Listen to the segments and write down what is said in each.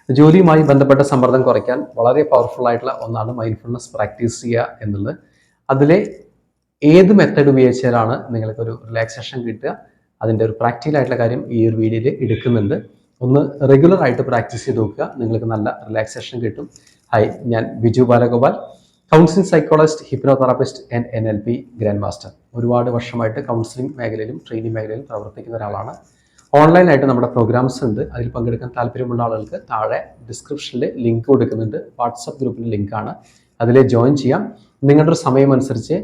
ജോലിയുമായി ബന്ധപ്പെട്ട സമ്മർദ്ദം കുറയ്ക്കാൻ വളരെ പവർഫുൾ ആയിട്ടുള്ള ഒന്നാണ് മൈൻഡ്ഫുൾനെസ് പ്രാക്ടീസ് ചെയ്യുക എന്നുള്ളത്. അതിലെ ഏത് മെത്തേഡ് ഉപയോഗിച്ചാലാണ് നിങ്ങൾക്ക് ഒരു റിലാക്സേഷൻ കിട്ടുക, അതിൻ്റെ ഒരു പ്രാക്ടിക്കൽ ആയിട്ടുള്ള കാര്യം ഈ ഒരു വീഡിയോയിൽ എടുക്കുന്നുണ്ട്. ഒന്ന് റെഗുലർ ആയിട്ട് പ്രാക്ടീസ് ചെയ്ത് നോക്കുക, നിങ്ങൾക്ക് നല്ല റിലാക്സേഷൻ കിട്ടും. ഹായ്, ഞാൻ Biju Balagopal, counselling psychologist, hypnotherapist and NLP grand master. ഒരുപാട് വർഷമായിട്ട് കൗൺസിലിംഗ് മേഖലയിലും ട്രെയിനിങ് മേഖലയിലും പ്രവർത്തിക്കുന്ന ഒരാളാണ്. ഓൺലൈനായിട്ട് നമ്മുടെ പ്രോഗ്രാംസ് ഉണ്ട്. അതിൽ പങ്കെടുക്കാൻ താല്പര്യമുള്ള ആളുകൾക്ക് താഴെ ഡിസ്ക്രിപ്ഷനിൽ ലിങ്ക് കൊടുക്കുന്നുണ്ട്. വാട്സപ്പ് ഗ്രൂപ്പിൻ്റെ ലിങ്കാണ്, അതിൽ ജോയിൻ ചെയ്യാം. നിങ്ങളുടെ ഒരു സമയം അനുസരിച്ച്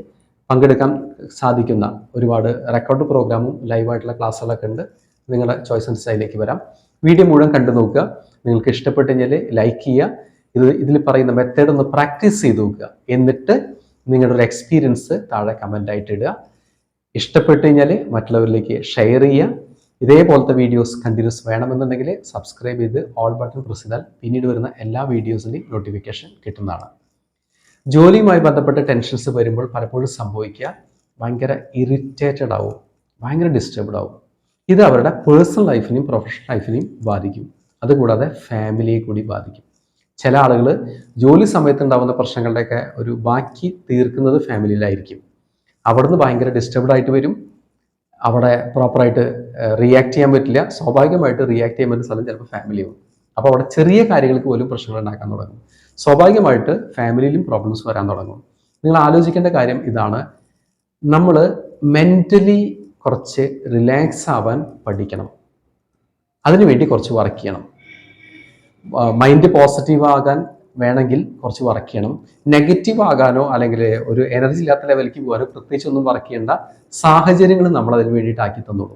പങ്കെടുക്കാൻ സാധിക്കുന്ന ഒരുപാട് റെക്കോർഡ് പ്രോഗ്രാമും ലൈവായിട്ടുള്ള ക്ലാസ്സുകളൊക്കെ ഉണ്ട്. നിങ്ങളുടെ ചോയ്സ് അനുസരിച്ച് അതിലേക്ക് വരാം. വീഡിയോ മുഴുവൻ കണ്ടു നോക്കുക. നിങ്ങൾക്ക് ഇഷ്ടപ്പെട്ട് കഴിഞ്ഞാൽ ലൈക്ക് ചെയ്യുക. ഇതിൽ പറയുന്ന മെത്തേഡ് ഒന്ന് പ്രാക്ടീസ് ചെയ്ത് നോക്കുക. എന്നിട്ട് നിങ്ങളുടെ ഒരു എക്സ്പീരിയൻസ് താഴെ കമൻ്റായിട്ട് ഇടുക. ഇഷ്ടപ്പെട്ട് കഴിഞ്ഞാൽ മറ്റുള്ളവരിലേക്ക് ഷെയർ ചെയ്യുക. ഇതേപോലത്തെ വീഡിയോസ് കണ്ടിന്യൂസ് വേണമെന്നുണ്ടെങ്കിൽ സബ്സ്ക്രൈബ് ചെയ്ത് ഓൾ ബട്ടൺ പ്രസ് ചെയ്താൽ പിന്നീട് വരുന്ന എല്ലാ വീഡിയോസിൻ്റെയും നോട്ടിഫിക്കേഷൻ കിട്ടുന്നതാണ്. ജോലിയുമായി ബന്ധപ്പെട്ട ടെൻഷൻസ് വരുമ്പോൾ പലപ്പോഴും സംഭവിക്കുക ഭയങ്കര ഇറിറ്റേറ്റഡ് ആവും, ഭയങ്കര ഡിസ്റ്റർബ്ഡ് ആവും. ഇത് അവരുടെ പേഴ്സണൽ ലൈഫിനെയും പ്രൊഫഷണൽ ലൈഫിനെയും ബാധിക്കും. അതുകൂടാതെ ഫാമിലിയെ കൂടി ബാധിക്കും. ചില ആളുകൾ ജോലി സമയത്ത് ഉണ്ടാകുന്ന പ്രശ്നങ്ങളുടെയൊക്കെ ഒരു ബാക്കി തീർക്കുന്നത് ഫാമിലിയിലായിരിക്കും. അവിടുന്ന് ഭയങ്കര ഡിസ്റ്റർബ്ഡ് ആയിട്ട് വരും. അവിടെ പ്രോപ്പറായിട്ട് റിയാക്ട് ചെയ്യാൻ പറ്റില്ല. സ്വാഭാവികമായിട്ട് റിയാക്ട് ചെയ്യാൻ പറ്റുന്ന സ്ഥലം ചിലപ്പോൾ ഫാമിലിയാവും. അപ്പോൾ അവിടെ ചെറിയ കാര്യങ്ങൾക്ക് പോലും പ്രശ്നങ്ങൾ ഉണ്ടാക്കാൻ തുടങ്ങും. സ്വാഭാവികമായിട്ട് ഫാമിലിയിലും പ്രോബ്ലംസ് വരാൻ തുടങ്ങും. നിങ്ങൾ ആലോചിക്കേണ്ട കാര്യം ഇതാണ്, നമ്മൾ മെൻ്റലി കുറച്ച് റിലാക്സ് ആവാൻ പഠിക്കണം. അതിനുവേണ്ടി കുറച്ച് വർക്ക് ചെയ്യണം. മൈൻഡ് പോസിറ്റീവ് ആകാൻ വേണമെങ്കിൽ കുറച്ച് വർക്ക് ചെയ്യണം. നെഗറ്റീവ് ആകാനോ അല്ലെങ്കിൽ ഒരു എനർജി ഇല്ലാത്ത ലെവലിലേക്ക് പോകാനോ പ്രത്യേകിച്ച് ഒന്നും വർക്ക് ചെയ്യേണ്ട സാഹചര്യങ്ങൾ നമ്മൾ അതിന് വേണ്ടിയിട്ട് ആക്കി തന്നോളൂ.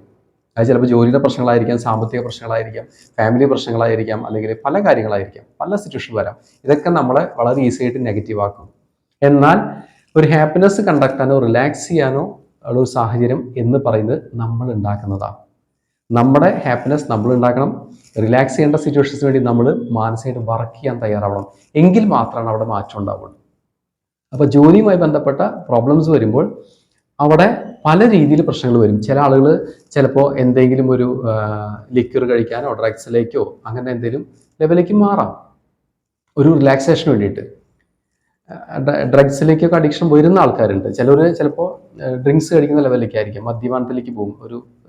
അത് ചിലപ്പോൾ ജോലിയുടെ പ്രശ്നങ്ങളായിരിക്കാം, സാമ്പത്തിക പ്രശ്നങ്ങളായിരിക്കാം, ഫാമിലി പ്രശ്നങ്ങളായിരിക്കാം, അല്ലെങ്കിൽ പല കാര്യങ്ങളായിരിക്കാം, പല സിറ്റുവേഷൻ വരാം. ഇതൊക്കെ നമ്മളെ വളരെ ഈസി ആയിട്ട് നെഗറ്റീവ് ആക്കും. എന്നാൽ ഒരു ഹാപ്പിനെസ് കണ്ടെത്താനോ റിലാക്സ് ചെയ്യാനോ ഉള്ള ഒരു സാഹചര്യം എന്ന് പറയുന്നത് നമ്മൾ ഉണ്ടാക്കുന്നതാണ്. നമ്മുടെ ഹാപ്പിനെസ് നമ്മൾ ഉണ്ടാക്കണം. റിലാക്സ് ചെയ്യേണ്ട സിറ്റുവേഷൻസിന് വേണ്ടി നമ്മൾ മാനസികമായിട്ട് വർക്ക് ചെയ്യാൻ തയ്യാറാവണം. എങ്കിൽ മാത്രമാണ് അവിടെ മാറ്റം ഉണ്ടാവുള്ളൂ. അപ്പോൾ ജോലിയുമായി ബന്ധപ്പെട്ട പ്രോബ്ലംസ് വരുമ്പോൾ അവിടെ പല രീതിയിൽ പ്രശ്നങ്ങൾ വരും. ചില ആളുകൾ ചിലപ്പോൾ എന്തെങ്കിലും ഒരു ലിക്വർ കഴിക്കാനോ ഡ്രഗ്സിലേക്കോ അങ്ങനെ എന്തെങ്കിലും ലെവലിലേക്ക് മാറാം ഒരു റിലാക്സേഷന് വേണ്ടിയിട്ട്. ഡ്രഗ്സിലേക്കൊക്കെ അഡിക്ഷൻ വരുന്ന ആൾക്കാരുണ്ട്. ചിലപ്പോൾ ഡ്രിങ്ക്സ് കഴിക്കുന്ന ലെവലിലേക്കായിരിക്കും, മദ്യപാനത്തിലേക്ക് പോകും.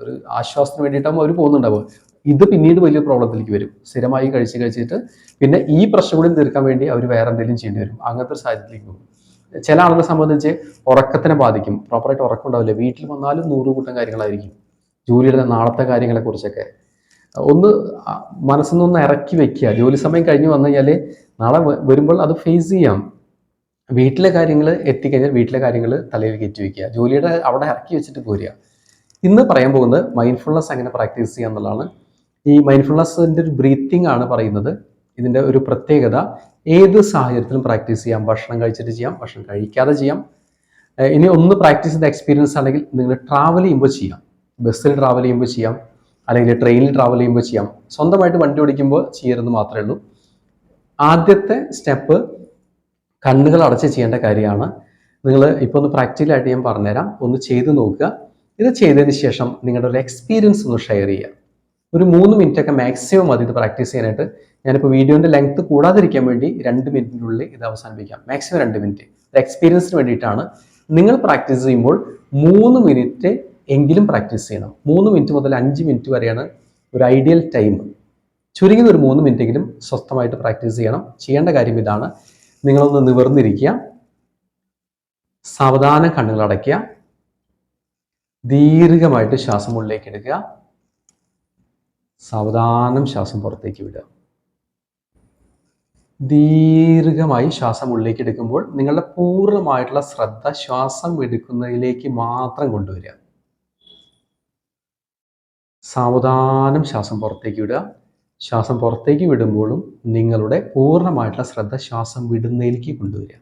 ഒരു ആശ്വാസത്തിന് വേണ്ടിയിട്ടാകുമ്പോൾ അവർ പോകുന്നുണ്ടാവുക. ഇത് പിന്നീട് വലിയ പ്രോബ്ലത്തിലേക്ക് വരും. സ്ഥിരമായി കഴിച്ചിട്ട് പിന്നെ ഈ പ്രശ്നം കൂടി തീർക്കാൻ വേണ്ടി അവർ വേറെ എന്തെങ്കിലും ചെയ്യേണ്ടി വരും. അങ്ങനത്തെ ഒരു സാഹചര്യത്തിലേക്ക് പോകും. ചില ആളുകളെ സംബന്ധിച്ച് ഉറക്കത്തിനെ ബാധിക്കും. പ്രോപ്പറായിട്ട് ഉറക്കം ഉണ്ടാവില്ല. വീട്ടിൽ വന്നാലും 100 കൂട്ടം കാര്യങ്ങളായിരിക്കും. ജോലിയുടെ നാളത്തെ കാര്യങ്ങളെക്കുറിച്ചൊക്കെ ഒന്ന് മനസ്സിൽ നിന്ന് ഇറക്കി വെക്കുക. ജോലി സമയം കഴിഞ്ഞ് വന്നു കഴിഞ്ഞാൽ നാളെ വരുമ്പോൾ അത് ഫേസ് ചെയ്യാം. വീട്ടിലെ കാര്യങ്ങൾ എത്തിക്കഴിഞ്ഞാൽ വീട്ടിലെ കാര്യങ്ങൾ തലയിൽ കയറ്റി വയ്ക്കുക. ജോലിയുടെ അവിടെ ഇറക്കി വെച്ചിട്ട് പോരുക. ഇന്ന് പറയാൻ പോകുന്നത് മൈൻഡ്ഫുൾനെസ് എങ്ങനെ പ്രാക്ടീസ് ചെയ്യുക എന്നുള്ളതാണ്. ഈ മൈൻഡ്ഫുൾനെസ്സിൻ്റെ ഒരു ബ്രീത്തിങ് ആണ് പറയുന്നത്. ഇതിൻ്റെ ഒരു പ്രത്യേകത, ഏത് സാഹചര്യത്തിലും പ്രാക്ടീസ് ചെയ്യാം. ഭക്ഷണം കഴിച്ചിട്ട് ചെയ്യാം, ഭക്ഷണം കഴിക്കാതെ ചെയ്യാം. ഇനി ഒന്ന് പ്രാക്ടീസ് ചെയ്ത എക്സ്പീരിയൻസ് ആണെങ്കിൽ നിങ്ങൾ ട്രാവൽ ചെയ്യുമ്പോൾ ചെയ്യാം. ബസ്സിൽ ട്രാവൽ ചെയ്യുമ്പോൾ ചെയ്യാം, അല്ലെങ്കിൽ ട്രെയിനിൽ ട്രാവൽ ചെയ്യുമ്പോൾ ചെയ്യാം. സ്വന്തമായിട്ട് വണ്ടി ഓടിക്കുമ്പോൾ ചെയ്യരുതെന്ന് മാത്രമേ ഉള്ളൂ. ആദ്യത്തെ സ്റ്റെപ്പ് കണ്ണുകൾ അടച്ച് ചെയ്യേണ്ട കാര്യമാണ്. നിങ്ങൾ ഇപ്പോൾ ഒന്ന് പ്രാക്ടിക്കലായിട്ട് ഞാൻ പറഞ്ഞുതരാം, ഒന്ന് ചെയ്ത് നോക്കുക. ഇത് ചെയ്തതിന് ശേഷം നിങ്ങളുടെ ഒരു എക്സ്പീരിയൻസ് ഒന്ന് ഷെയർ ചെയ്യുക. ഒരു 3 മിനിറ്റൊക്കെ മാക്സിമം മതി ഇത് പ്രാക്ടീസ് ചെയ്യാനായിട്ട്. ഞാനിപ്പോൾ വീഡിയോൻ്റെ ലെങ്ത് കൂടാതിരിക്കാൻ വേണ്ടി 2 മിനിറ്റിനുള്ളിൽ ഇത് അവസാനിപ്പിക്കാം. മാക്സിമം 2 മിനിറ്റ് എക്സ്പീരിയൻസിന് വേണ്ടിയിട്ടാണ്. നിങ്ങൾ പ്രാക്ടീസ് ചെയ്യുമ്പോൾ 3 മിനിറ്റ് എങ്കിലും പ്രാക്ടീസ് ചെയ്യണം. 3 മിനിറ്റ് മുതൽ 5 മിനിറ്റ് വരെയാണ് ഒരു ഐഡിയൽ ടൈം. ചുരുങ്ങിയത് ഒരു 3 മിനിറ്റെങ്കിലും സ്വസ്ഥമായിട്ട് പ്രാക്ടീസ് ചെയ്യണം. ചെയ്യേണ്ട കാര്യം ഇതാണ്, നിങ്ങളൊന്ന് നിവർന്നിരിക്കുക, സാവധാനം കണ്ണുകൾ അടയ്ക്കുക, ദീർഘമായിട്ട് ശ്വാസം ഉള്ളിലേക്ക് എടുക്കുക, സാവധാനം ശ്വാസം പുറത്തേക്ക് വിടുക. ദീർഘമായി ശ്വാസം ഉള്ളിലേക്ക് എടുക്കുമ്പോൾ നിങ്ങളുടെ പൂർണ്ണമായിട്ടുള്ള ശ്രദ്ധ ശ്വാസം എടുക്കുന്നതിലേക്ക് മാത്രം കൊണ്ടുവരിക. സാവധാനം ശ്വാസം പുറത്തേക്ക് വിടുക. ശ്വാസം പുറത്തേക്ക് വിടുമ്പോഴും നിങ്ങളുടെ പൂർണ്ണമായിട്ടുള്ള ശ്രദ്ധ ശ്വാസം വിടുന്നതിലേക്ക് കൊണ്ടുവരിക.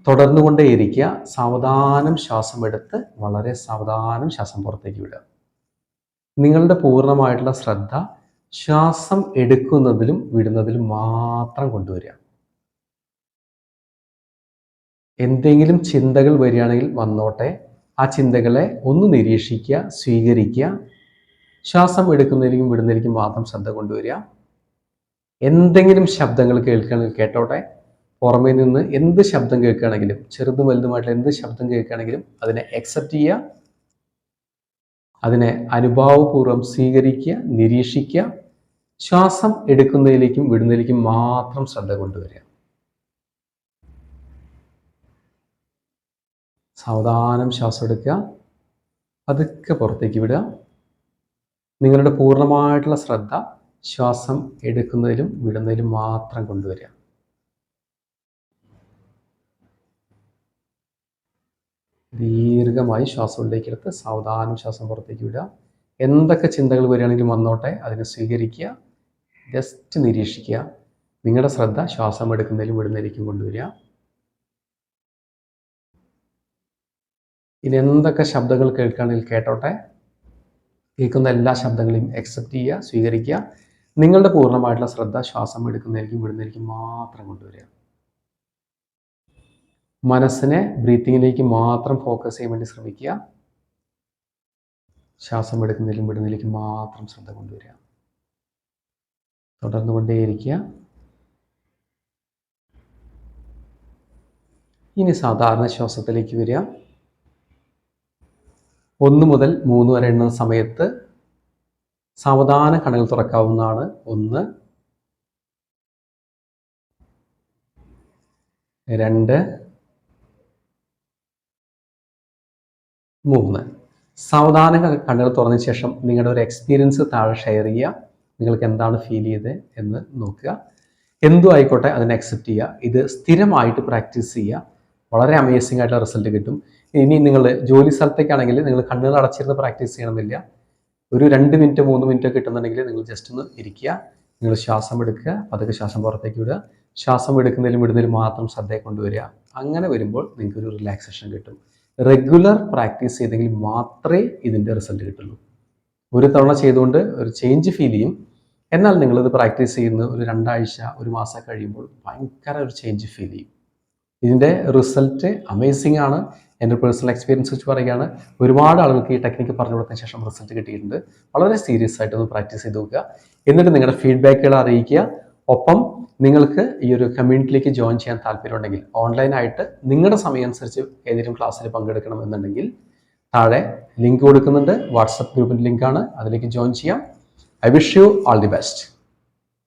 തുടർന്നുകൊണ്ടേയിരിക്കുക. സാവധാനം ശ്വാസം എടുത്ത് വളരെ സാവധാനം ശ്വാസം പുറത്തേക്ക് വിടുക. നിങ്ങളുടെ പൂർണ്ണമായിട്ടുള്ള ശ്രദ്ധ ശ്വാസം എടുക്കുന്നതിലും വിടുന്നതിലും മാത്രം കൊണ്ടുവരിക. എന്തെങ്കിലും ചിന്തകൾ വരികയാണെങ്കിൽ വന്നോട്ടെ, ആ ചിന്തകളെ ഒന്ന് നിരീക്ഷിക്കുക, സ്വീകരിക്കുക. ശ്വാസം എടുക്കുന്നതിലേക്കും വിടുന്നതിലേക്കും മാത്രം ശ്രദ്ധ കൊണ്ടുവരിക. എന്തെങ്കിലും ശബ്ദങ്ങൾ കേൾക്കുകയാണെങ്കിൽ കേട്ടോട്ടെ. പുറമേ നിന്ന് എന്ത് ശബ്ദം കേൾക്കുകയാണെങ്കിലും, ചെറുതും വലുതുമായിട്ടുള്ള എന്ത് ശബ്ദം കേൾക്കുകയാണെങ്കിലും അതിനെ അക്സെപ്റ്റ് ചെയ്യുക, അതിനെ അനുഭാവപൂർവ്വം സ്വീകരിക്കുക, നിരീക്ഷിക്കുക. ശ്വാസം എടുക്കുന്നതിലേക്കും വിടുന്നതിലേക്കും മാത്രം ശ്രദ്ധ കൊണ്ടുവരിക. സാവധാനം ശ്വാസം എടുക്കുക, പതുക്കെ പുറത്തേക്ക് വിടുക. നിങ്ങളുടെ പൂർണ്ണമായിട്ടുള്ള ശ്രദ്ധ ശ്വാസം എടുക്കുന്നതിലും വിടുന്നതിലും മാത്രം കൊണ്ടുവരിക. ദീർഘമായി ശ്വാസം ഉള്ളിലേക്കെടുത്ത് സാവധാനം ശ്വാസം പുറത്തേക്ക് വിടുക. എന്തൊക്കെ ചിന്തകൾ വരികയാണെങ്കിലും വന്നോട്ടെ, അതിനെ സ്വീകരിക്കുക, ജസ്റ്റ് നിരീക്ഷിക്കുക. നിങ്ങളുടെ ശ്രദ്ധ ശ്വാസം എടുക്കുന്നതിലും വിടുന്നതിലേക്കും കൊണ്ടുവരിക. ഇനി എന്തൊക്കെ ശബ്ദങ്ങൾ കേൾക്കുകയാണെങ്കിൽ കേട്ടോട്ടെ. കേൾക്കുന്ന എല്ലാ ശബ്ദങ്ങളെയും അക്സെപ്റ്റ് ചെയ്യുക, സ്വീകരിക്കുക. നിങ്ങളുടെ പൂർണ്ണമായിട്ടുള്ള ശ്രദ്ധ ശ്വാസം എടുക്കുന്നതിലേക്കും വിടുന്നതിലേക്കും മാത്രം കൊണ്ടുവരിക. മനസ്സിനെ ബ്രീത്തിങ്ങിലേക്ക് മാത്രം ഫോക്കസ് ചെയ്യാൻ വേണ്ടി ശ്രമിക്കുക. ശ്വാസം എടുക്കുന്നതിലും വിടുന്നതിലേക്കും മാത്രം ശ്രദ്ധ കൊണ്ടുവരിക. തുടർന്നു കൊണ്ടേയിരിക്കുക. ഇനി സാധാരണ ശ്വാസത്തിലേക്ക് വരിക. 1 മുതൽ 3 വരെ എണ്ണുന്ന സമയത്ത് സാവധാനം കണ്ണുകൾ തുറക്കാവുന്നതാണ്. 1, 2, 3. സാവധാനം കണ്ണുകൾ തുറന്ന ശേഷം നിങ്ങളുടെ ഒരു എക്സ്പീരിയൻസ് താഴെ ഷെയർ ചെയ്യുക. നിങ്ങൾക്ക് എന്താണ് ഫീൽ ചെയ്തത് എന്ന് നോക്കുക. എന്തും ആയിക്കോട്ടെ അതിനെ അക്സെപ്റ്റ് ചെയ്യുക. ഇത് സ്ഥിരമായിട്ട് പ്രാക്ടീസ് ചെയ്യുക. വളരെ അമേസിംഗ് ആയിട്ടുള്ള റിസൾട്ട് കിട്ടും. ഇനി നിങ്ങൾ ജോലി സ്ഥലത്തേക്കാണെങ്കിൽ നിങ്ങൾ കണ്ണുകൾ അടച്ചിരുന്ന് പ്രാക്ടീസ് ചെയ്യണമെന്നില്ല. ഒരു 2 മിനിറ്റ് 3 മിനിറ്റ് കിട്ടുന്നുണ്ടെങ്കിൽ നിങ്ങൾ ജസ്റ്റ് ഒന്ന് ഇരിക്കുക. നിങ്ങൾ ശ്വാസം എടുക്കുക, പതുക്കെ ശ്വാസം പുറത്തേക്ക് വിടുക. ശ്വാസം എടുക്കുന്നതിലും വിടുന്നതിലും മാത്രം ശ്രദ്ധയെ കൊണ്ടുവരിക. അങ്ങനെ വരുമ്പോൾ നിങ്ങൾക്കൊരു റിലാക്സേഷൻ കിട്ടും. റെഗുലർ പ്രാക്ടീസ് ചെയ്തെങ്കിൽ മാത്രമേ ഇതിൻ്റെ റിസൾട്ട് കിട്ടുള്ളൂ. ഒരു തവണ ചെയ്തുകൊണ്ട് ഒരു ചേഞ്ച് ഫീൽ ചെയ്യും. എന്നാൽ നിങ്ങളിത് പ്രാക്ടീസ് ചെയ്യുന്ന ഒരു 2 ആഴ്ച 1 മാസം കഴിയുമ്പോൾ ഭയങ്കര ഒരു ചേഞ്ച് ഫീൽ ചെയ്യും. ഇതിൻ്റെ റിസൾട്ട് അമേസിംഗ് ആണ്. എൻ്റെ പേഴ്സണൽ എക്സ്പീരിയൻസ് വെച്ച് പറയുകയാണ്. ഒരുപാട് ആളുകൾക്ക് ഈ ടെക്നിക്ക് പറഞ്ഞു കൊടുത്തതിന് ശേഷം റിസൾട്ട് കിട്ടിയിട്ടുണ്ട്. വളരെ സീരിയസ് ആയിട്ടൊന്ന് പ്രാക്ടീസ് ചെയ്ത് നോക്കുക. എന്നിട്ട് നിങ്ങളുടെ ഫീഡ്ബാക്കുകൾ അറിയിക്കുക. ഒപ്പം നിങ്ങൾക്ക് ഈ ഒരു കമ്മ്യൂണിറ്റിയിലേക്ക് ജോയിൻ ചെയ്യാൻ താല്പര്യമുണ്ടെങ്കിൽ ഓൺലൈനായിട്ട് നിങ്ങളുടെ സമയം അനുസരിച്ച് ഏതെങ്കിലും ക്ലാസ്സിൽ പങ്കെടുക്കണം എന്നുണ്ടെങ്കിൽ താഴെ ലിങ്ക് കൊടുക്കുന്നുണ്ട്. വാട്സപ്പ് ഗ്രൂപ്പിൻ്റെ ലിങ്കാണ്, അതിലേക്ക് ജോയിൻ ചെയ്യാം. I wish you all the best.